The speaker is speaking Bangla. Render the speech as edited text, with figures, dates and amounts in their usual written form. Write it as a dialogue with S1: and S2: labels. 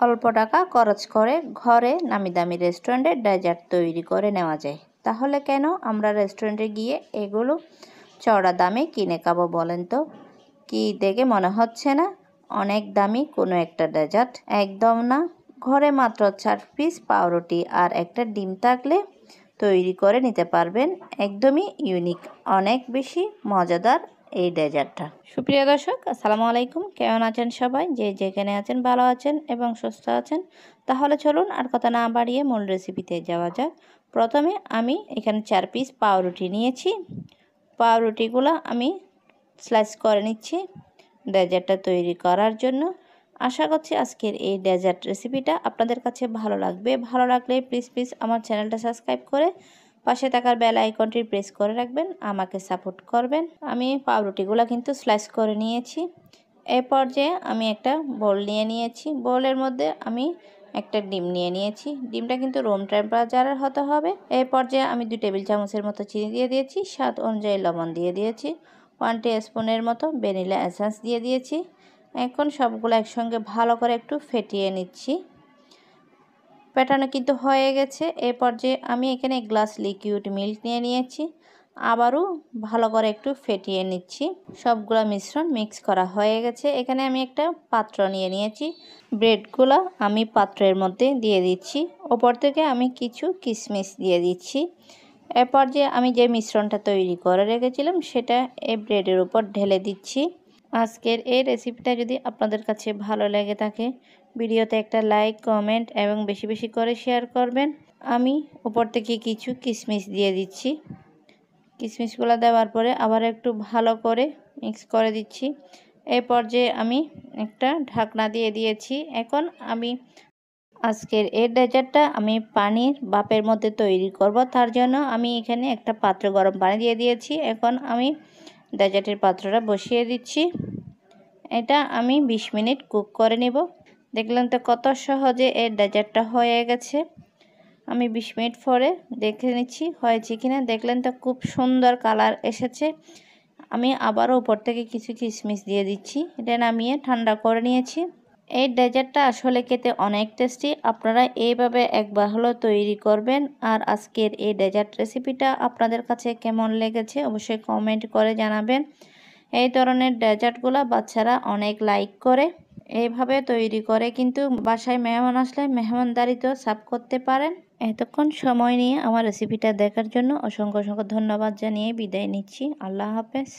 S1: অল্প টাকা খরচ করে ঘরে নামি দামি রেস্টুরেন্টে ডেজার্ট তৈরি করে নেওয়া যায়। তাহলে কেন আমরা রেস্টুরেন্টে গিয়ে এগুলো চড়া দামে কিনে খাবো বলেন তো? কি দেখে মনে হচ্ছে না অনেক দামি কোনো একটা ডেজার্ট? একদম না। ঘরে মাত্র 4 পিস পাউরুটি আর একটা ডিম থাকলে তৈরি করে নিতে পারবেন একদমই ইউনিক, অনেক বেশি মজাদার এই ডেজার্টটা। সুপ্রিয় দর্শক, আসসালামু আলাইকুম। কেমন আছেন সবাই? যে যেখানে আছেন ভালো আছেন এবং সুস্থ আছেন। তাহলে চলুন আর কথা না বাড়িয়ে মূল রেসিপিতে যাওয়া যাক। প্রথমে আমি এখানে 4 পিস পাউরুটি নিয়েছি। পাউরুটিগুলো আমি স্লাইস করে নিচ্ছি ডেজার্টটা তৈরি করার জন্য। আশা করছি আজকের এই ডেজার্ট রেসিপিটা আপনাদের কাছে ভালো লাগবে। ভালো লাগলে প্লিজ আমার চ্যানেলটা সাবস্ক্রাইব করে পাশে থাকার বেল আইকনটি প্রেস করে রাখবেন, আমাকে সাপোর্ট করবেন। আমি পাউরুটিগুলো কিন্তু স্লাইস করে নিয়েছি। এই পর্যায়ে আমি একটা বোল নিয়ে নিয়েছি। বোলের মধ্যে আমি একটা ডিম নিয়ে নিয়েছি। ডিমটা কিন্তু রুম টেম্পারেচারের হতে হবে। এই পর্যায়ে আমি 2 টেবিল চামচের মতো চিনি দিয়ে দিয়েছি। স্বাদ অনুযায়ী লবণ দিয়ে দিয়েছি। 1 টিস্পুনের মতো ভ্যানিলা এসেন্স দিয়ে দিয়েছি। এখন সবগুলো একসঙ্গে ভালো করে একটু ফেটিয়ে নিচ্ছি। ফেটানো কিন্তু হয়ে গেছে। এই পর্যায়ে আমি এখানে 1 গ্লাস লিকুইড মিল্ক নিয়ে নিয়েছি। আবারও ভালো করে একটু ফেটিয়ে নিচ্ছি। সবগুলো মিশ্রণ মিক্স করা হয়ে গেছে। এখানে আমি একটা পাত্র নিয়ে নিয়েছি। ব্রেডগুলো আমি পাত্রের মধ্যে দিয়ে দিচ্ছি। ওপর থেকে আমি কিছু কিশমিশ দিয়ে দিচ্ছি। এ পর্যায়ে আমি যে মিশ্রণটা তৈরি করে রেখেছিলাম সেটা এই ব্রেডের উপর ঢেলে দিচ্ছি। আজকের এই রেসিপিটা যদি আপনাদের কাছে ভালো লেগে থাকে ভিডিওতে একটা লাইক, কমেন্ট এবং বেশি করে শেয়ার করবেন। আমি উপর থেকে কিছু কিশমিশ দিয়ে দিচ্ছি। কিশমিশগুলো দেওয়ার পরে আবার একটু ভালো করে মিক্স করে দিচ্ছি। এই পর্যায়ে আমি একটা ঢাকনা দিয়ে দিয়েছি। এখন আমি আজকের এই ডেজার্টটা আমি পানির ভাপের মধ্যে তৈরি করব। তার জন্য আমি এখানে একটা পাত্র গরম পানি দিয়ে দিয়েছি। এখন আমি ডেজার্টের পাত্রটা বসিয়ে দিচ্ছি। এটা আমি 20 মিনিট কুক করে নেব। দেখলেন তো কত সহজে এই ডেজার্টটা হয়ে গেছে। আমি 20 মিনিট পরে দেখে নিচ্ছি হয়েছে কিনা। দেখলেন তো খুব সুন্দর কালার এসেছে। আমি আবারও উপর থেকে কিছু কিশমিশ দিয়ে দিচ্ছি। এটা নামিয়ে ঠান্ডা করে নিয়েছি। এই ডেজার্টটা আসলে খেতে অনেক টেস্টি। আপনারা এইভাবে একবার হলো তৈরি করবেন। আর আজকের এই ডেজার্ট রেসিপিটা আপনাদের কাছে কেমন লেগেছে অবশ্যই কমেন্ট করে জানাবেন। এই ধরনের ডেজার্টগুলো বাচ্চারা অনেক লাইক করে। এইভাবে তৈরি করে কিন্তু বাসায় মেহমান আসলে মেহমানদারিতেও সার্ভ করতে পারেন। এতক্ষণ সময় নিয়ে আমার রেসিপিটা দেখার জন্য অসংখ্য ধন্যবাদ জানিয়ে বিদায় নিচ্ছি। আল্লাহ হাফেজ।